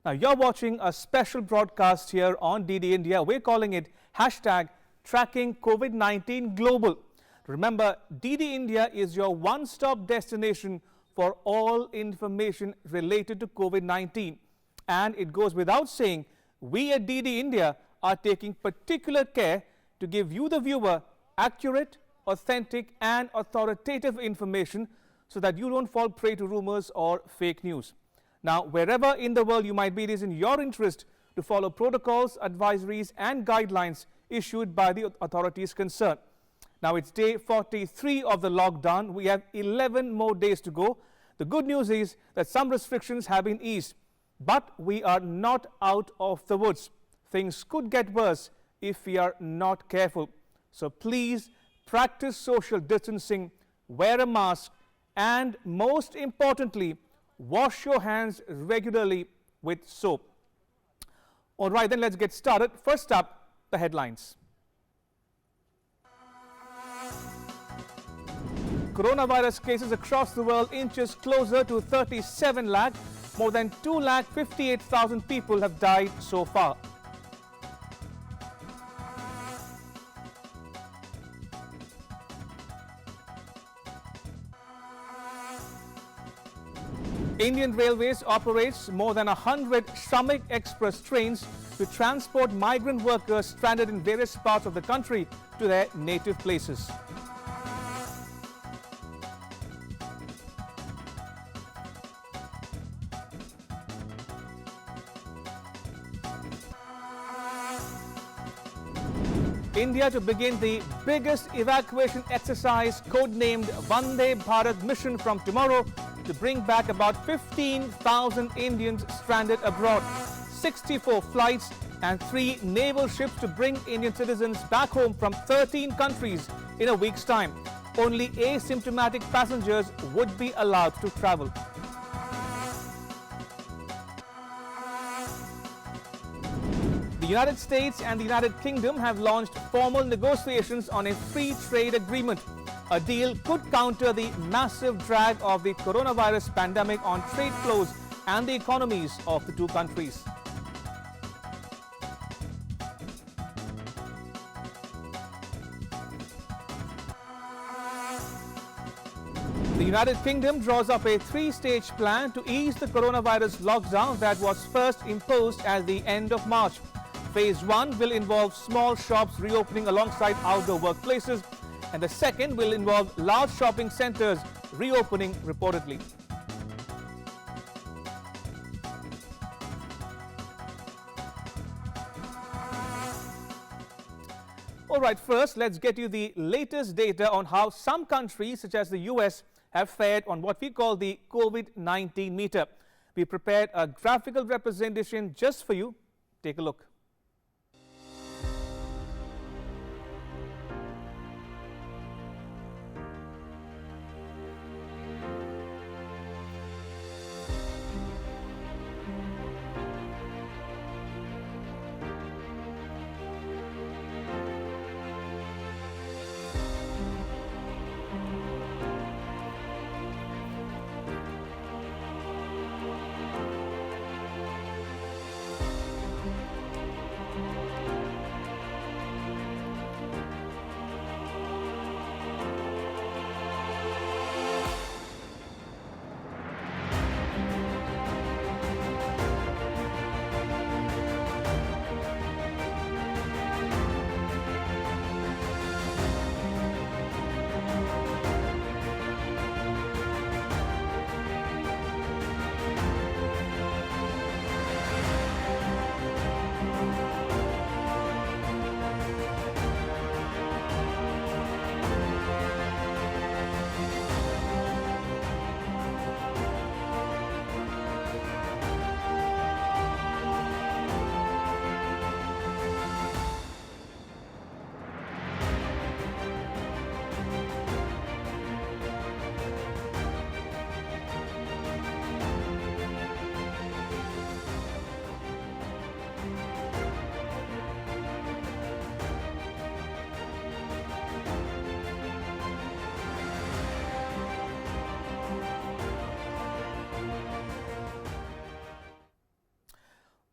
Now, you're watching a special broadcast here on DD India. We're calling it hashtag Tracking COVID-19 Global. Remember, DD India is your one-stop destination for all information related to COVID-19. And it goes without saying, we at DD India are taking particular care to give you, the viewer, accurate, authentic and authoritative information so that you don't fall prey to rumors or fake news. Now, wherever in the world you might be, it is in your interest to follow protocols, advisories and guidelines issued by the authorities concerned. Now, it's day 43 of the lockdown. We have 11 more days to go. The good news is that some restrictions have been eased, but we are not out of the woods. Things could get worse if we are not careful. So please practice social distancing, wear a mask, and most importantly, wash your hands regularly with soap. All right, then let's get started. First up, the headlines. Coronavirus cases across the world inches closer to 37 lakh. More than 2,58,000 people have died so far. Indian Railways operates more than 100 Shramik Express trains to transport migrant workers stranded in various parts of the country to their native places. India to begin the biggest evacuation exercise codenamed Vande Bharat mission from tomorrow to bring back about 15,000 Indians stranded abroad. 64 flights and 3 naval ships to bring Indian citizens back home from 13 countries in a week's time. Only asymptomatic passengers would be allowed to travel. The United States and the United Kingdom have launched formal negotiations on a free trade agreement. A deal could counter the massive drag of the coronavirus pandemic on trade flows and the economies of the two countries. The United Kingdom draws up a 3-stage plan to ease the coronavirus lockdown that was first imposed at the end of March. Phase 1 will involve small shops reopening alongside outdoor workplaces, and the second will involve large shopping centers reopening reportedly. All right, first let's get you the latest data on how some countries such as the US have fared on what we call the COVID-19 meter. We prepared a graphical representation just for you. Take a look.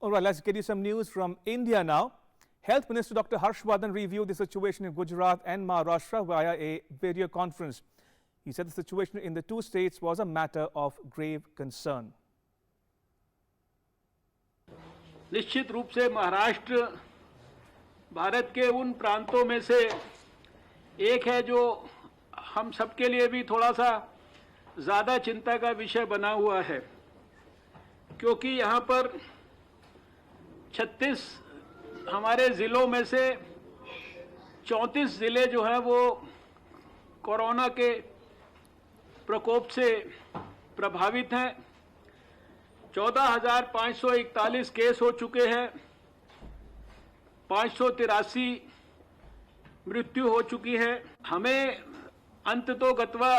All right, let's get you some news from India now. Health Minister Dr. Harshvardhan reviewed the situation in Gujarat and Maharashtra via a video conference. He said the situation in the two states was a matter of grave concern. निश्चित रूप से महाराष्ट्र भारत के उन प्रांतों में से एक है जो हम सबके लिए भी थोड़ा सा ज़्यादा चिंता का विषय बना हुआ है, क्योंकि यहाँ पर 36 हमारे ज़िलों में से 34 ज़िले जो हैं वो कोरोना के प्रकोप से प्रभावित हैं। 14,541 केस हो चुके हैं, 583 मृत्यु हो चुकी है। हमें अंततोगत्वा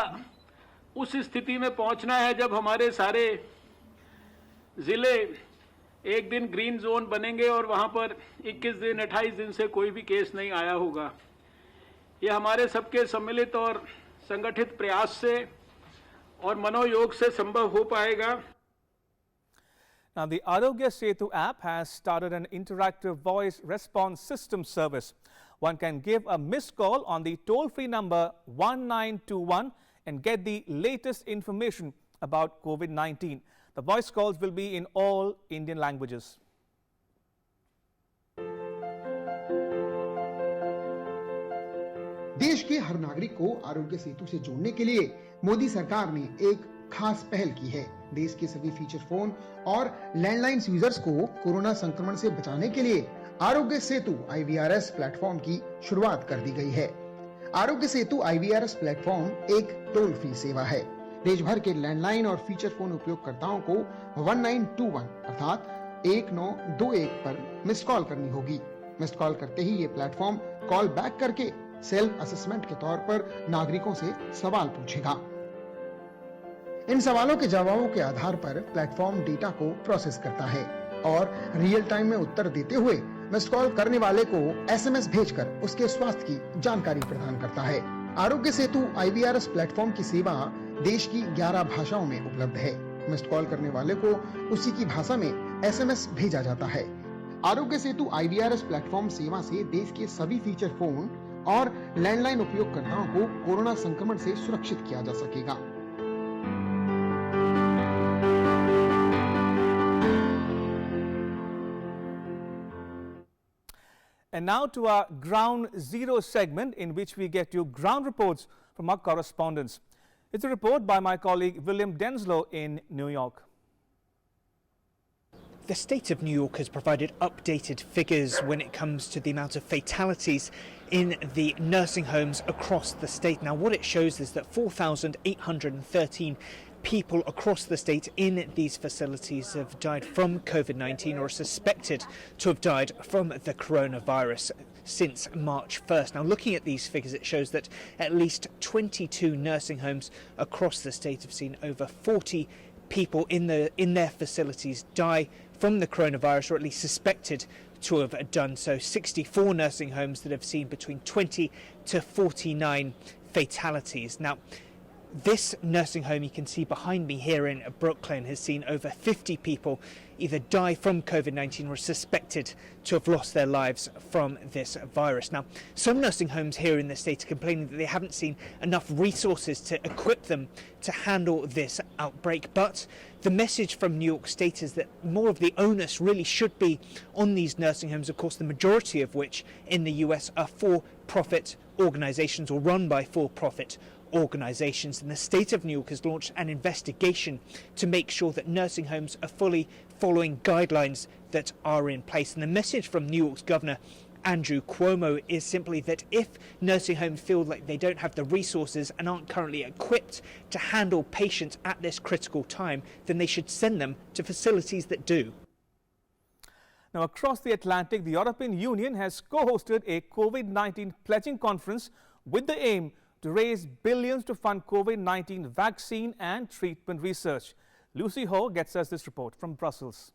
उस स्थिति में पहुंचना है जब हमारे सारे ज़िले एक दिन ग्रीन जोन बनेंगे और वहां पर 21 दिन 28 दिन से कोई भी केस नहीं आया होगा। ये हमारे सबके सम्मिलित और संगठित प्रयास से और मनोयोग से संभव हो पाएगा। Now, the Arogya Setu app has started an interactive voice response system service. One can give a missed call on the toll-free number 1921 and get the latest information about COVID-19. The voice calls will be in all Indian languages. देश के हर नागरिक को आरोग्य सेतु से जोड़ने के लिए मोदी सरकार ने एक खास पहल की है। देश के सभी फीचर फोन और लैंडलाइन यूजर्स को कोरोना संक्रमण से बचाने के लिए आरोग्य सेतु IVRS प्लेटफॉर्म की शुरुआत कर दी गई है। आरोग्य सेतु IVRS प्लेटफॉर्म एक टोल फ्री सेवा है। देश भर के लैंडलाइन और फीचर फोन उपयोगकर्ताओं को 1921 अर्थात 1921 पर मिस कॉल करनी होगी। मिस कॉल करते ही ये प्लेटफॉर्म कॉल बैक करके सेल्फ असेसमेंट के तौर पर नागरिकों से सवाल पूछेगा। इन सवालों के जवाबों के आधार पर प्लेटफॉर्म डेटा को प्रोसेस करता है और रियल टाइम में उत्तर देते हुए मिस कॉल करने वाले को SMS भेजकर उसके स्वास्थ्य की जानकारी प्रदान करता है। आरोग्य सेतु IVRS प्लेटफॉर्म की सेवा देश की 11 भाषाओं में उपलब्ध है। मिस्ड कॉल करने वाले को उसी की भाषा में SMS भेजा जाता है। आरोग्य सेतु IVRS प्लेटफॉर्म सेवा से देश के सभी फीचर फोन और लैंडलाइन उपयोगकर्ताओं को कोरोना संक्रमण से सुरक्षित किया जा सकेगा। And now to our Ground Zero segment, in which we get you ground reports from our correspondents. It's a report by my colleague William Denslow in New York. The state of New York has provided updated figures when it comes to the amount of fatalities in the nursing homes across the state. Now, what it shows is that 4,813 people across the state in these facilities have died from COVID-19 or are suspected to have died from the coronavirus since March 1st. Now, looking at these figures, it shows that at least 22 nursing homes across the state have seen over 40 people in their facilities die from the coronavirus, or at least suspected to have done so. 64 nursing homes that have seen between 20 to 49 fatalities. Now, this nursing home you can see behind me here in Brooklyn has seen over 50 people either die from COVID-19 or are suspected to have lost their lives from this virus. Now, some nursing homes here in the state are complaining that they haven't seen enough resources to equip them to handle this outbreak, but the message from New York State is that more of the onus really should be on these nursing homes, of course, the majority of which in the US are for-profit organizations or run by for-profit organizations, and the state of New York has launched an investigation to make sure that nursing homes are fully following guidelines that are in place. And the message from New York's Governor Andrew Cuomo is simply that if nursing homes feel like they don't have the resources and aren't currently equipped to handle patients at this critical time, then they should send them to facilities that do. Now, across the Atlantic, the European Union has co-hosted a COVID-19 pledging conference with the aim to raise billions to fund COVID-19 vaccine and treatment research. Lucy Ho gets us this report from Brussels.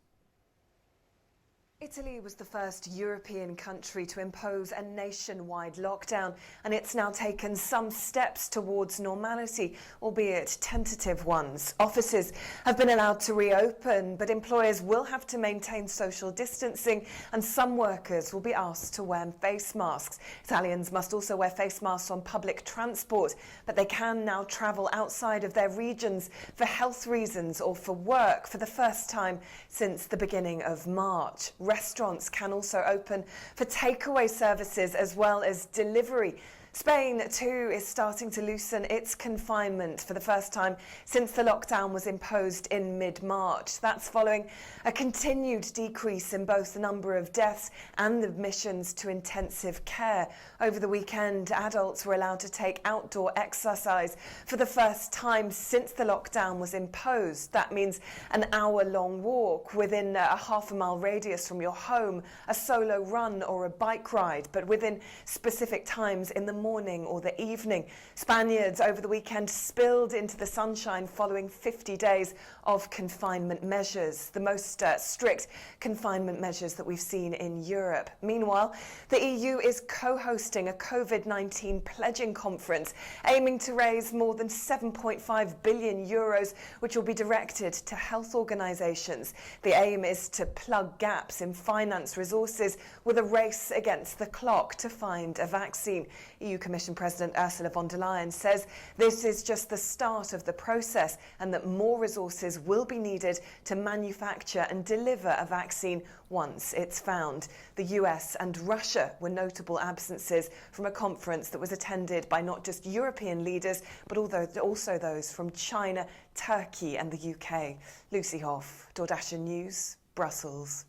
Italy was the first European country to impose a nationwide lockdown, and it's now taken some steps towards normality, albeit tentative ones. Offices have been allowed to reopen, but employers will have to maintain social distancing, and some workers will be asked to wear face masks. Italians must also wear face masks on public transport, but they can now travel outside of their regions for health reasons or for work for the first time since the beginning of March. Restaurants can also open for takeaway services as well as delivery. Spain, too, is starting to loosen its confinement for the first time since the lockdown was imposed in mid-March. That's following a continued decrease in both the number of deaths and admissions to intensive care. Over the weekend, adults were allowed to take outdoor exercise for the first time since the lockdown was imposed. That means an hour-long walk within a half-a-mile radius from your home, a solo run or a bike ride, but within specific times in the morning or the evening. Spaniards over the weekend spilled into the sunshine following 50 days of confinement measures, the most strict confinement measures that we've seen in Europe. Meanwhile, the EU is co-hosting a COVID-19 pledging conference aiming to raise more than 7.5 billion euros, which will be directed to health organisations. The aim is to plug gaps in finance resources with a race against the clock to find a vaccine. EU Commission President Ursula von der Leyen says this is just the start of the process and that more resources will be needed to manufacture and deliver a vaccine once it's found. The US and Russia were notable absences from a conference that was attended by not just European leaders, but also those from China, Turkey and the UK. Lucy Hoff, Dordashen News, Brussels.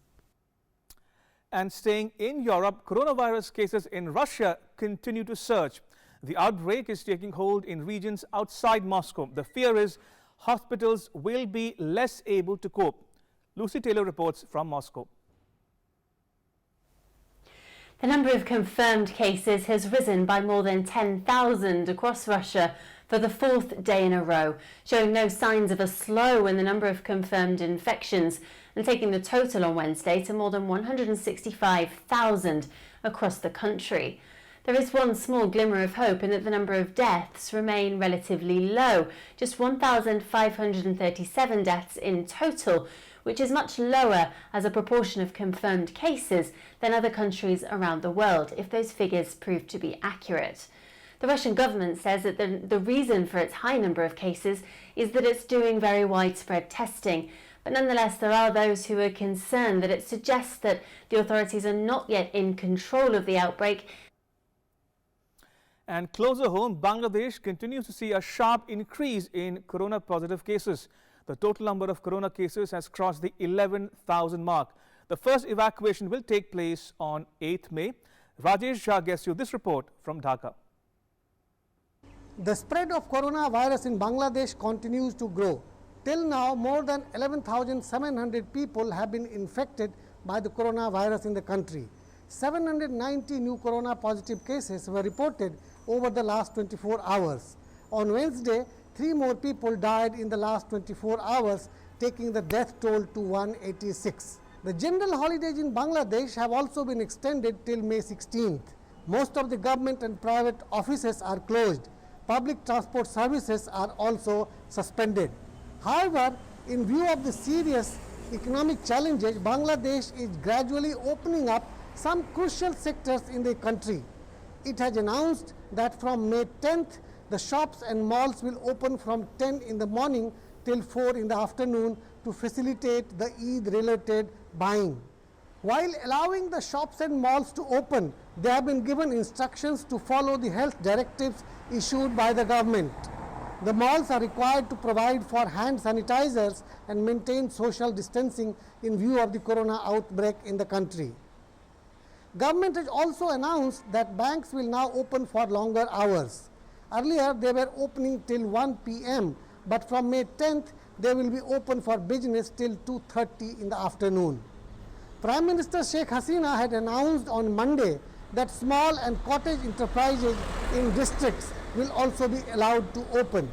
And staying in Europe, coronavirus cases in Russia continue to surge. The outbreak is taking hold in regions outside Moscow. The fear is hospitals will be less able to cope. Lucy Taylor reports from Moscow. The number of confirmed cases has risen by more than 10,000 across Russia for the fourth day in a row, showing no signs of a slow in the number of confirmed infections and taking the total on Wednesday to more than 165,000 across the country. There is one small glimmer of hope in that the number of deaths remain relatively low, just 1,537 deaths in total, which is much lower as a proportion of confirmed cases than other countries around the world, if those figures prove to be accurate. The Russian government says that the reason for its high number of cases is that it's doing very widespread testing. But nonetheless, there are those who are concerned that it suggests that the authorities are not yet in control of the outbreak. And closer home, Bangladesh continues to see a sharp increase in corona-positive cases. The total number of corona cases has crossed the 11,000 mark. The first evacuation will take place on 8th May. Rajesh Jha gets you this report from Dhaka. The spread of coronavirus in Bangladesh continues to grow. Till now, more than 11,700 people have been infected by the coronavirus in the country. 790 new corona-positive cases were reported over the last 24 hours. On Wednesday, 3 more people died in the last 24 hours, taking the death toll to 186. The general holidays in Bangladesh have also been extended till May 16th. Most of the government and private offices are closed. Public transport services are also suspended. However, in view of the serious economic challenges, Bangladesh is gradually opening up some crucial sectors in the country. It has announced that from May 10th, the shops and malls will open from 10 in the morning till 4 in the afternoon to facilitate the Eid-related buying. While allowing the shops and malls to open, they have been given instructions to follow the health directives issued by the government. The malls are required to provide for hand sanitizers and maintain social distancing in view of the corona outbreak in the country. Government has also announced that banks will now open for longer hours. Earlier, they were opening till 1 p.m., but from May 10th, they will be open for business till 2:30 in the afternoon. Prime Minister Sheikh Hasina had announced on Monday that small and cottage enterprises in districts will also be allowed to open.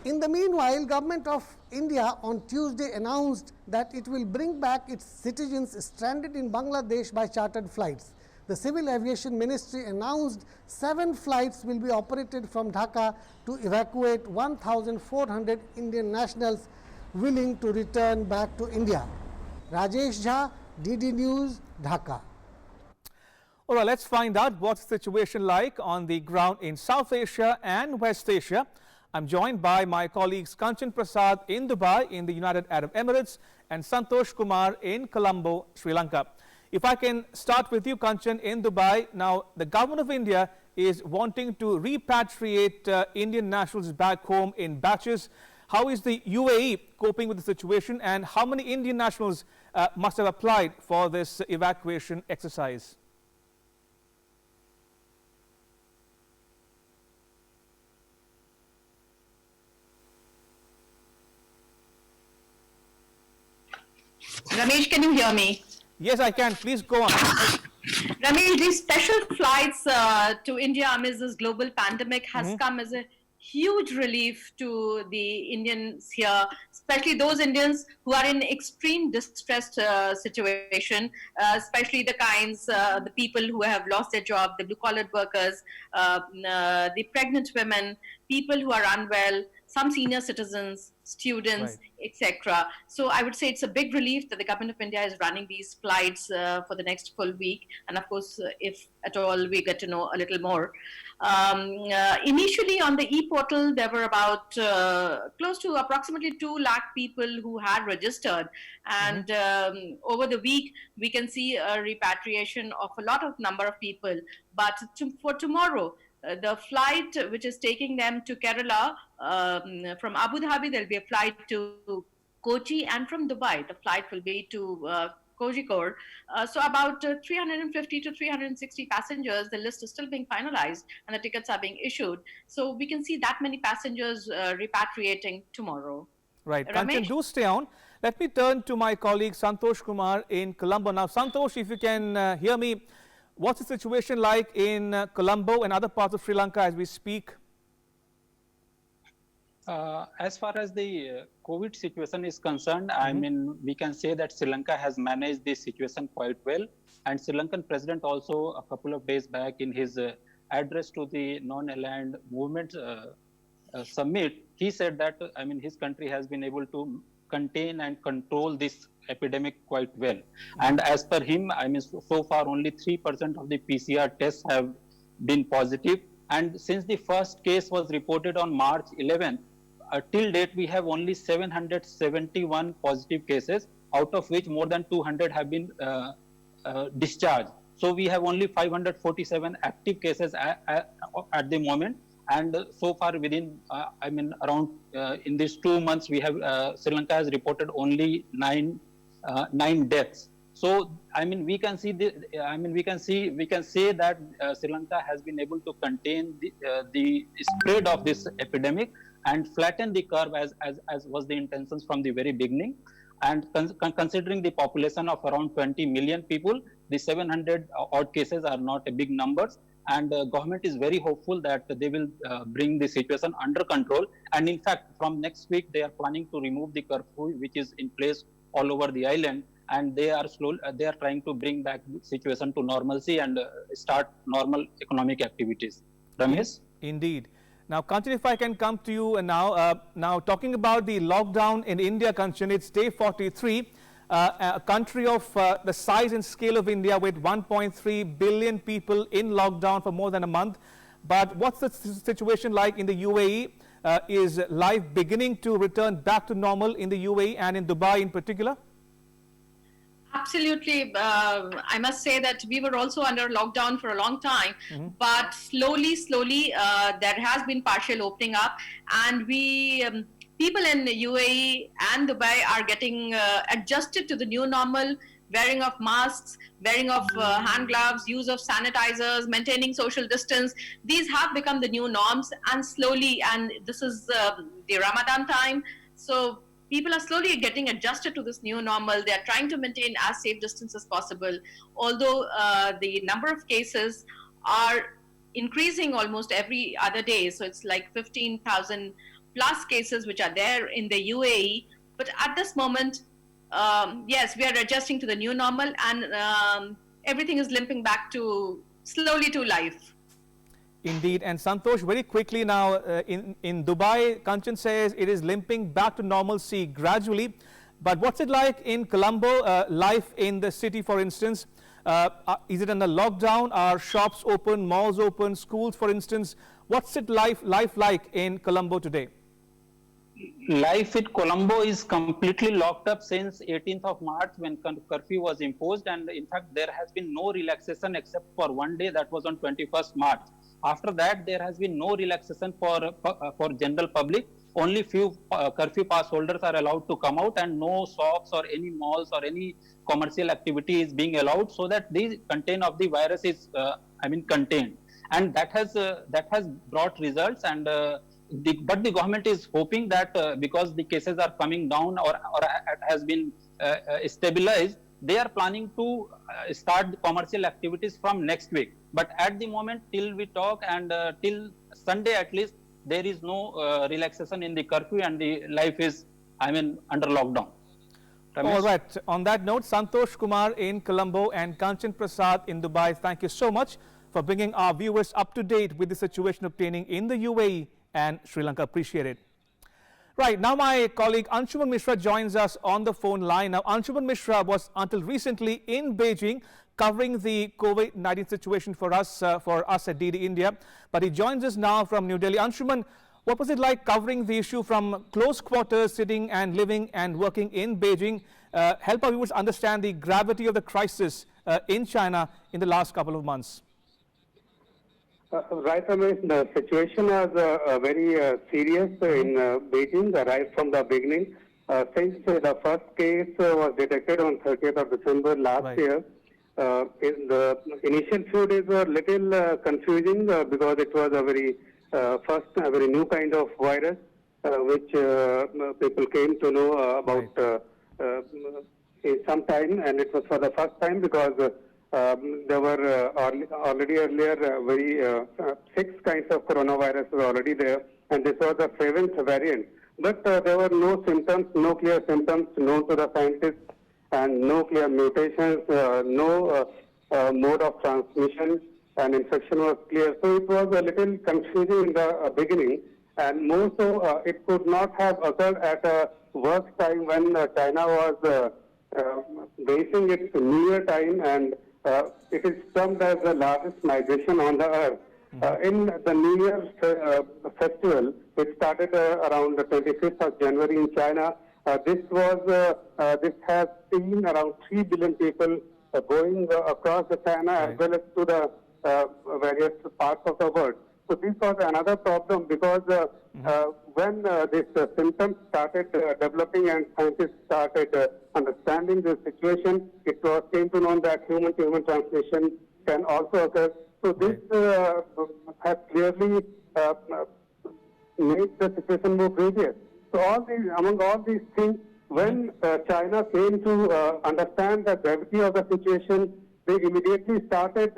In the meanwhile, Government of India on Tuesday announced that it will bring back its citizens stranded in Bangladesh by chartered flights. The Civil Aviation Ministry announced 7 flights will be operated from Dhaka to evacuate 1,400 Indian nationals willing to return back to India. Rajesh Jha, DD News, Dhaka. All right, let's find out what's the situation like on the ground in South Asia and West Asia. I'm joined by my colleagues Kanchan Prasad in Dubai in the United Arab Emirates and Santosh Kumar in Colombo, Sri Lanka. If I can start with you, Kanchan, in Dubai. Now, the government of India is wanting to repatriate Indian nationals back home in batches. How is the UAE coping with the situation, and how many Indian nationals must have applied for this evacuation exercise? Ramesh, can you hear me? Yes, I can. Please go on. Ramesh, these special flights to India amidst this global pandemic has come as a huge relief to the Indians here, especially those Indians who are in extreme distressed situation, especially the people who have lost their job, the blue-collar workers, the pregnant women, people who are unwell, some senior citizens, students, etc. So I would say it's a big relief that the government of India is running these flights for the next full week. And of course, if at all we get to know a little more. Initially on the e-portal, there were about close to approximately 2 lakh people who had registered. And over the week, we can see a repatriation of a lot of number of people. But for tomorrow, the flight which is taking them to Kerala from Abu Dhabi, there'll be a flight to Kochi, and from Dubai, the flight will be to Kozhikode. So about 350 to 360 passengers. The list is still being finalized and the tickets are being issued. So we can see that many passengers repatriating tomorrow. Right. Kanchan, do stay on. Let me turn to my colleague Santosh Kumar in Colombo. Now, Santosh, if you can hear me, what's the situation like in Colombo and other parts of Sri Lanka as we speak? As far as the COVID situation is concerned, I mean, we can say that Sri Lanka has managed this situation quite well. And Sri Lankan president also a couple of days back in his address to the non-aligned movement summit, he said that, I mean, his country has been able to contain and control this epidemic quite well. And as per him, I mean, so far only 3% of the PCR tests have been positive. And since the first case was reported on March 11th, till date, we have only 771 positive cases, out of which more than 200 have been discharged. So we have only 547 active cases at the moment. And so far within, I mean, around in these 2 months, we have Sri Lanka has reported only 9 deaths. So I mean, we can see we can say that Sri Lanka has been able to contain the spread of this epidemic and flatten the curve as was the intentions from the very beginning. And considering the population of around 20 million people, the 700 odd cases are not a big numbers. And the government is very hopeful that they will bring the situation under control. And in fact, from next week, they are planning to remove the curfew, which is in place all over the island. And they are trying to bring back the situation to normalcy and start normal economic activities. Ramesh? Indeed. Now, Kanchan, if I can come to you now. Now, talking about the lockdown in India, Kanchan, it's day 43. A country of the size and scale of India with 1.3 billion people in lockdown for more than a month. But what's the situation like in the UAE? Is life beginning to return back to normal in the UAE and in Dubai in particular? Absolutely. I must say that we were also under lockdown for a long time, but slowly, there has been partial opening up, and people in the UAE and Dubai are getting adjusted to the new normal, wearing of masks, wearing of hand gloves, use of sanitizers, maintaining social distance. These have become the new norms, and slowly, and this is the Ramadan time, so people are slowly getting adjusted to this new normal. They are trying to maintain as safe distance as possible, although the number of cases are increasing almost every other day. So it's like 15,000 plus cases which are there in the UAE. But at this moment, yes, we are adjusting to the new normal, and everything is limping back to slowly to life. Indeed. And Santosh, very quickly now, in Dubai, Kanchan says it is limping back to normalcy gradually. But what's it like in Colombo, life in the city, for instance? Is it under lockdown? Are shops open, malls open, schools, for instance? What's it life like in Colombo today? Life in Colombo is completely locked up since 18th of March when curfew was imposed, and in fact there has been no relaxation except for one day, that was on 21st March. After that there has been no relaxation for general public. Only few curfew pass holders are allowed to come out, and no shops or any malls or any commercial activity is being allowed, so that the content of the virus is contained, and that has brought results. And but the government is hoping that because the cases are coming down or has been stabilized, they are planning to start the commercial activities from next week. But at the moment, till we talk, and till Sunday at least, there is no relaxation in the curfew, and the life is under lockdown. Ramesh? All right. On that note, Santosh Kumar in Colombo and Kanchan Prasad in Dubai, thank you so much for bringing our viewers up to date with the situation obtaining in the UAE and Sri Lanka. Appreciate it. Right, now my colleague Anshuman Mishra joins us on the phone line. Now, Anshuman Mishra was until recently in Beijing covering the COVID-19 situation for us at DD India, but he joins us now from New Delhi. Anshuman, what was it like covering the issue from close quarters, sitting and living and working in Beijing? Help our viewers understand the gravity of the crisis in China in the last couple of months. Right, Ramesh, the situation was very serious in Beijing right from the beginning. Since the first case was detected on 30th of December last year, in the initial few days were little confusing because it was a very very new kind of virus which people came to know about in some time, and it was for the first time because there were already earlier very 6 kinds of coronavirus were already there, and this was the 7th variant. But there were no symptoms, no clear symptoms known to the scientists, and no clear mutations, no mode of transmission, and infection was clear. So it was a little confusing in the beginning, and more so it could not have occurred at a worse time when China was basing its New Year time, and it is termed as the largest migration on the earth. In the New Year festival, it started around the 25th of January in China. This has seen around 3 billion people going across the China as well as to the various parts of the world. So this was another problem because when these symptoms started developing and scientists started understanding the situation, it came to know that human-to-human transmission can also occur. So this has clearly made the situation more grievous. So among all these things, when China came to understand the gravity of the situation, they immediately started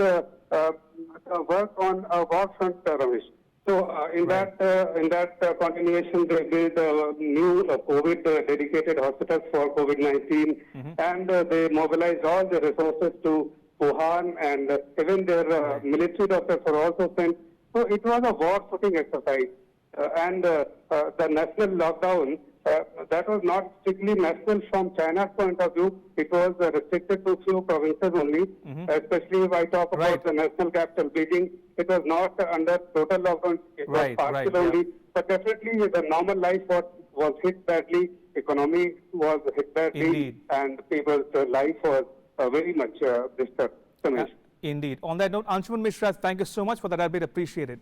work on a war front, Ramesh. So in that continuation, they built new COVID dedicated hospitals for COVID-19, and they mobilized all the resources to Wuhan, and even their military doctors were also sent. So it was a war-footing exercise. And the national lockdown, that was not strictly national from China's point of view. It was restricted to few provinces only, especially if I talk about the national capital, Beijing. It was not under total lockdown. It was partial only. But definitely the normal life was hit badly. Economy was hit badly. And people's life was very much disturbed. Indeed. On that note, Anshuman Mishra, thank you so much for that update. Appreciate it.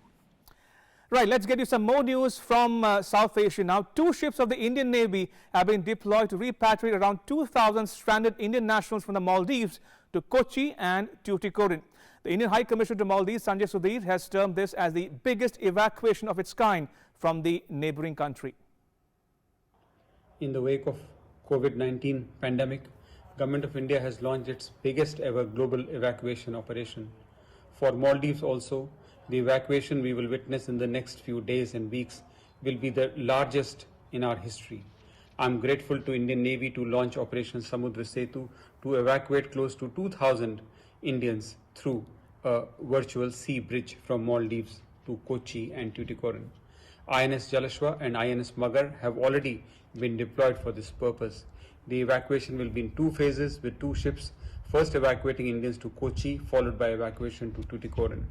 Right, let's get you some more news from South Asia now. 2 ships of the Indian Navy have been deployed to repatriate around 2,000 stranded Indian nationals from the Maldives to Kochi and Tuticorin. The Indian High Commissioner to Maldives, Sanjay Sudhir, has termed this as the biggest evacuation of its kind from the neighboring country. In the wake of COVID-19 pandemic, Government of India has launched its biggest ever global evacuation operation. For Maldives also, the evacuation we will witness in the next few days and weeks will be the largest in our history. I'm grateful to Indian Navy to launch Operation Samudra Setu to evacuate close to 2,000 Indians through a virtual sea bridge from Maldives to Kochi and Tuticorin. INS Jalashwa and INS Magar have already been deployed for this purpose. The evacuation will be in 2 phases with 2 ships, first evacuating Indians to Kochi, followed by evacuation to Tuticorin.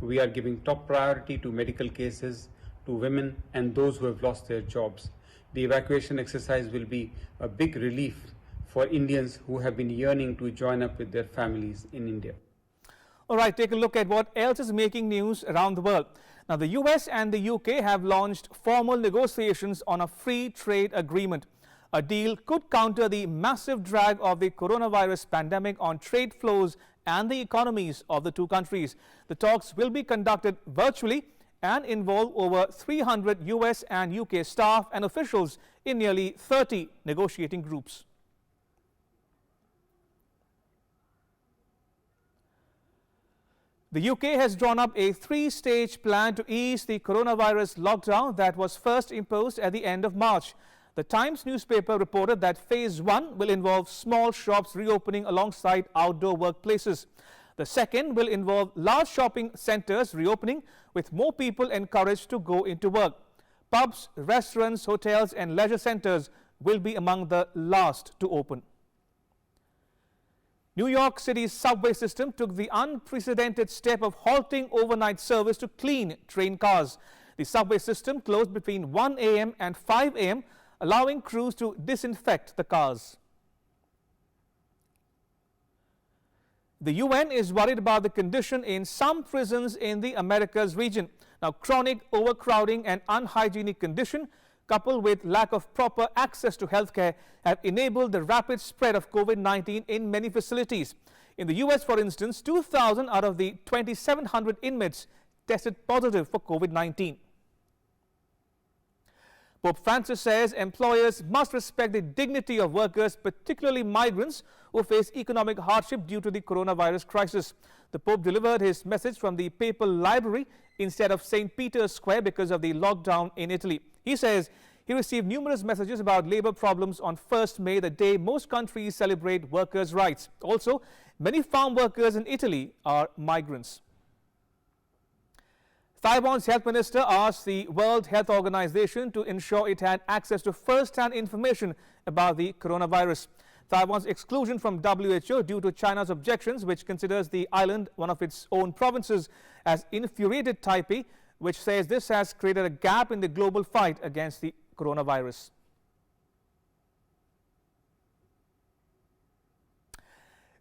We are giving top priority to medical cases, to women and those who have lost their jobs. The evacuation exercise will be a big relief for Indians who have been yearning to join up with their families in India. All right, take a look at what else is making news around the world. Now, the US and the UK have launched formal negotiations on a free trade agreement. A deal could counter the massive drag of the coronavirus pandemic on trade flows and the economies of the 2 countries. The talks will be conducted virtually and involve over 300 US and UK staff and officials in nearly 30 negotiating groups. The UK has drawn up a 3-stage plan to ease the coronavirus lockdown that was first imposed at the end of March. The Times newspaper reported that Phase 1 will involve small shops reopening alongside outdoor workplaces. The second will involve large shopping centres reopening with more people encouraged to go into work. Pubs, restaurants, hotels and leisure centres will be among the last to open. New York City's subway system took the unprecedented step of halting overnight service to clean train cars. The subway system closed between 1 a.m. and 5 a.m., allowing crews to disinfect the cars. The UN is worried about the condition in some prisons in the Americas region. Now, chronic overcrowding and unhygienic condition, coupled with lack of proper access to healthcare, have enabled the rapid spread of COVID-19 in many facilities. In the US, for instance, 2,000 out of the 2,700 inmates tested positive for COVID-19. Pope Francis says employers must respect the dignity of workers, particularly migrants who face economic hardship due to the coronavirus crisis. The Pope delivered his message from the Papal Library instead of St. Peter's Square because of the lockdown in Italy. He says he received numerous messages about labor problems on 1st May, the day most countries celebrate workers' rights. Also, many farm workers in Italy are migrants. Taiwan's health minister asked the World Health Organization to ensure it had access to first-hand information about the coronavirus. Taiwan's exclusion from WHO due to China's objections, which considers the island one of its own provinces, has infuriated Taipei, which says this has created a gap in the global fight against the coronavirus.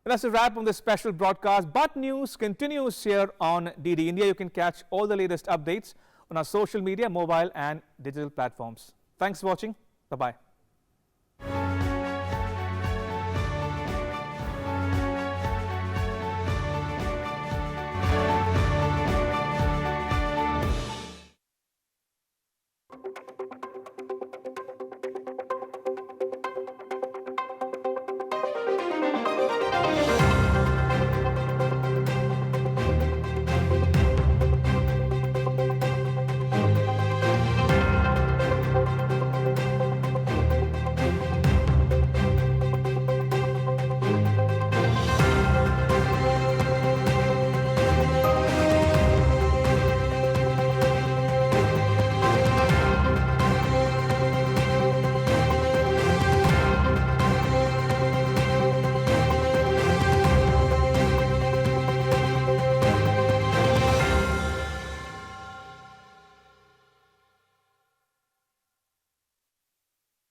And that's a wrap on this special broadcast, but news continues here on DD India. You can catch all the latest updates on our social media, mobile and digital platforms. Thanks for watching. Bye-bye.